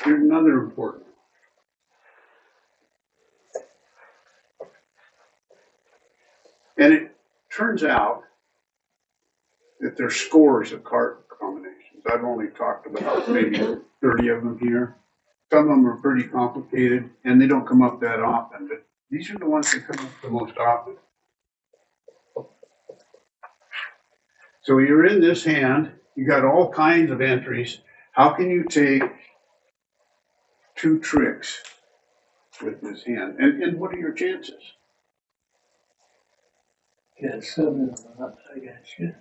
Here's another important one. And it turns out that there's scores of card combinations. I've only talked about maybe 30 of them here. Some of them are pretty complicated and they don't come up that often, but these are the ones that come up the most often. So you're in this hand, you got all kinds of entries. How can you take 2 tricks with this hand? And what are your chances? Yeah, 7 I guess, yeah.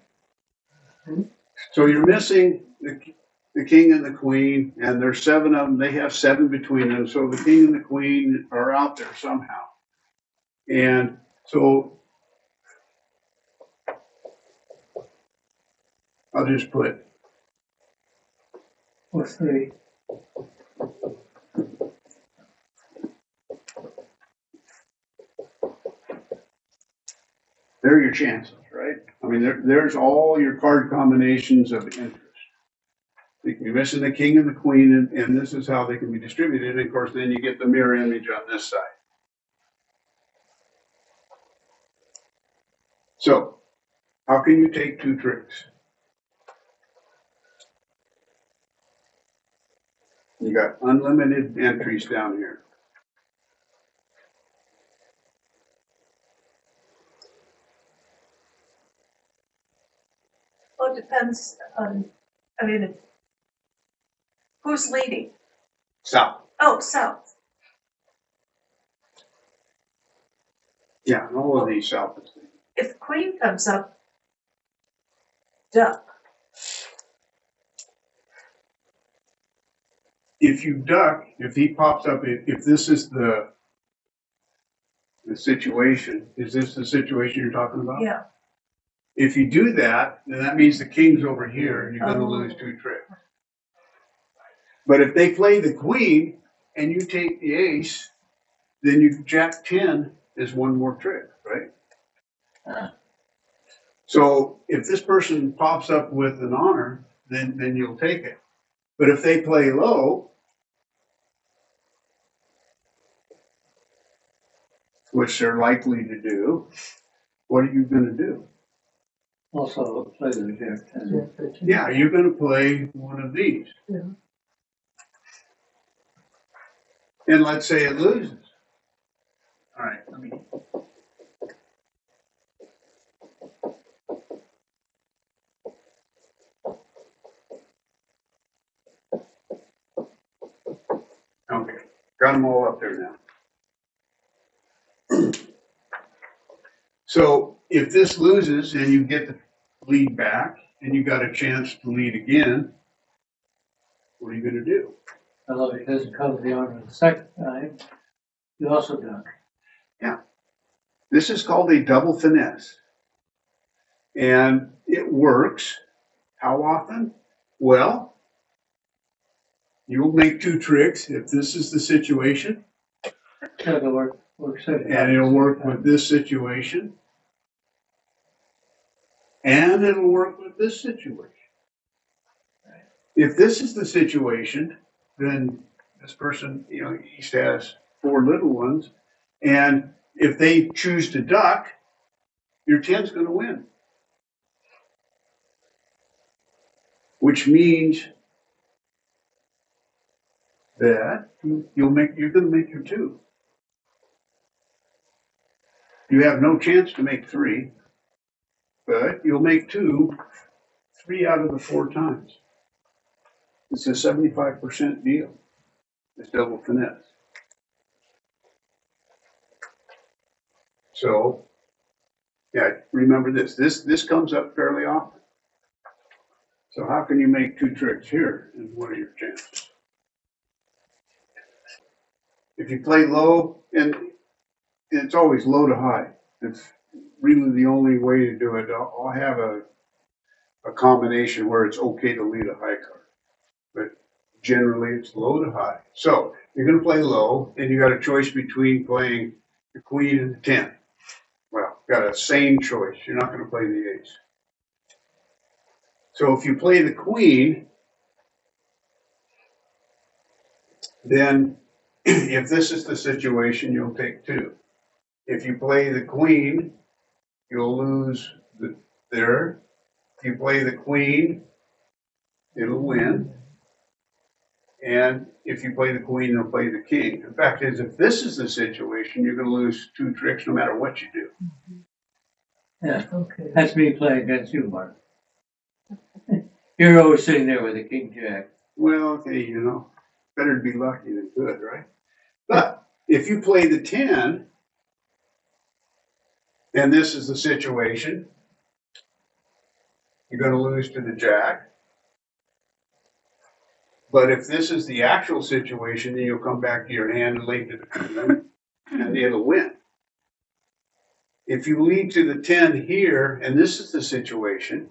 So you're missing the king and the queen, and there's 7 of them. They have 7 between them. So the king and the queen are out there somehow. And so I'll just put Or 3. there are your chances, right? I mean, there's all your card combinations of interest. You're missing the king and the queen, and this is how they can be distributed. And of course, then you get the mirror image on this side. So, how can you take 2 tricks? You got unlimited entries down here. Well, it depends on, I mean, who's leading? South. Oh, south. Yeah, all of these south is leading. If queen comes up, duck. If you duck, if he pops up, if this is the situation, is this the situation you're talking about? Yeah. If you do that, then that means the king's over here, and you're going to lose 2 tricks. But if they play the queen and you take the ace, then you jack 10 is 1 more trick, right? So if this person pops up with an honor, then you'll take it. But if they play low, which they're likely to do, what are you going to do? Also play the jack 10. Yeah, you're going to play one of these. Yeah. And let's say it loses. All right, let me. Okay, got them all up there now. So if this loses and you get the lead back and you got a chance to lead again, what are you going to do? Although it doesn't cover the honor the second time, you also duck. Yeah. This is called a double finesse. And it works. How often? Well, you'll make 2 tricks if this is the situation. Yeah, it'll work And it'll work with this situation. And it'll work with this situation. If this is the situation, then this person, each has 4 little ones. And if they choose to duck, your 10's going to win. Which means that you're going to make your 2. You have no chance to make 3, but you'll make 2, 3 out of the 4 times. It's a 75% deal. It's double finesse. So, yeah, remember this. This comes up fairly often. So how can you make 2 tricks here, and what are your chances? If you play low, and it's always low to high. It's really the only way to do it. I'll have a combination where it's okay to lead a high card, but generally it's low to high. So you're going to play low, and you got a choice between playing the queen and the 10. Well, got a same choice. You're not going to play the ace. So if you play the queen, then if this is the situation, you'll take two. If you play the queen, you'll lose there. If you play the queen, it'll win. And if you play the queen, you'll play the king. The fact is, if this is the situation, you're going to lose two tricks no matter what you do. Yeah, Okay. that's me playing against you, Mark. You're always sitting there with a king jack. Well, okay, better to be lucky than good, right? But if you play the 10, and this is the situation, you're going to lose to the jack. But if this is the actual situation, then you'll come back to your hand and lead to the 10, and it'll win. If you lead to the 10 here, and this is the situation,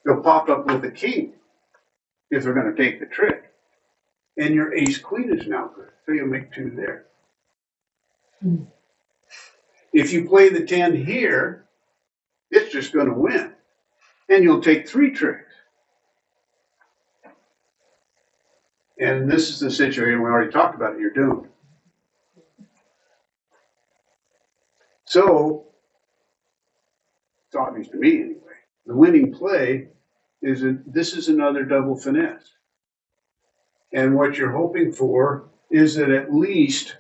they'll pop up with the king if they're going to take the trick. And your ace queen is now good, so you'll make two there. If you play the 10 here, it's just going to win, and you'll take three tricks. And this is the situation we already talked about, you're doomed. So, it's obvious to me anyway, the winning play is this is another double finesse. And what you're hoping for is that at least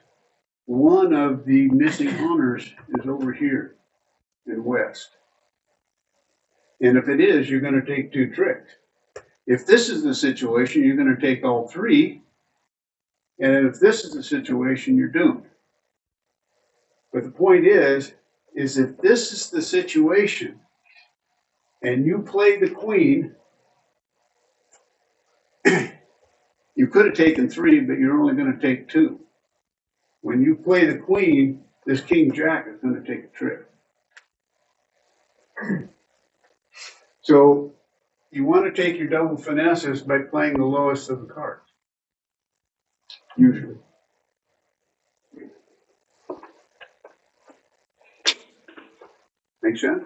one of the missing honors is over here in West. And if it is, you're going to take two tricks. If this is the situation, you're going to take all three. And if this is the situation, you're doomed. But the point is if this is the situation and you play the queen, you could have taken three, but you're only going to take two. When you play the queen, this king jack is going to take a trick. So you want to take your double finesses by playing the lowest of the cards, usually. Make sense?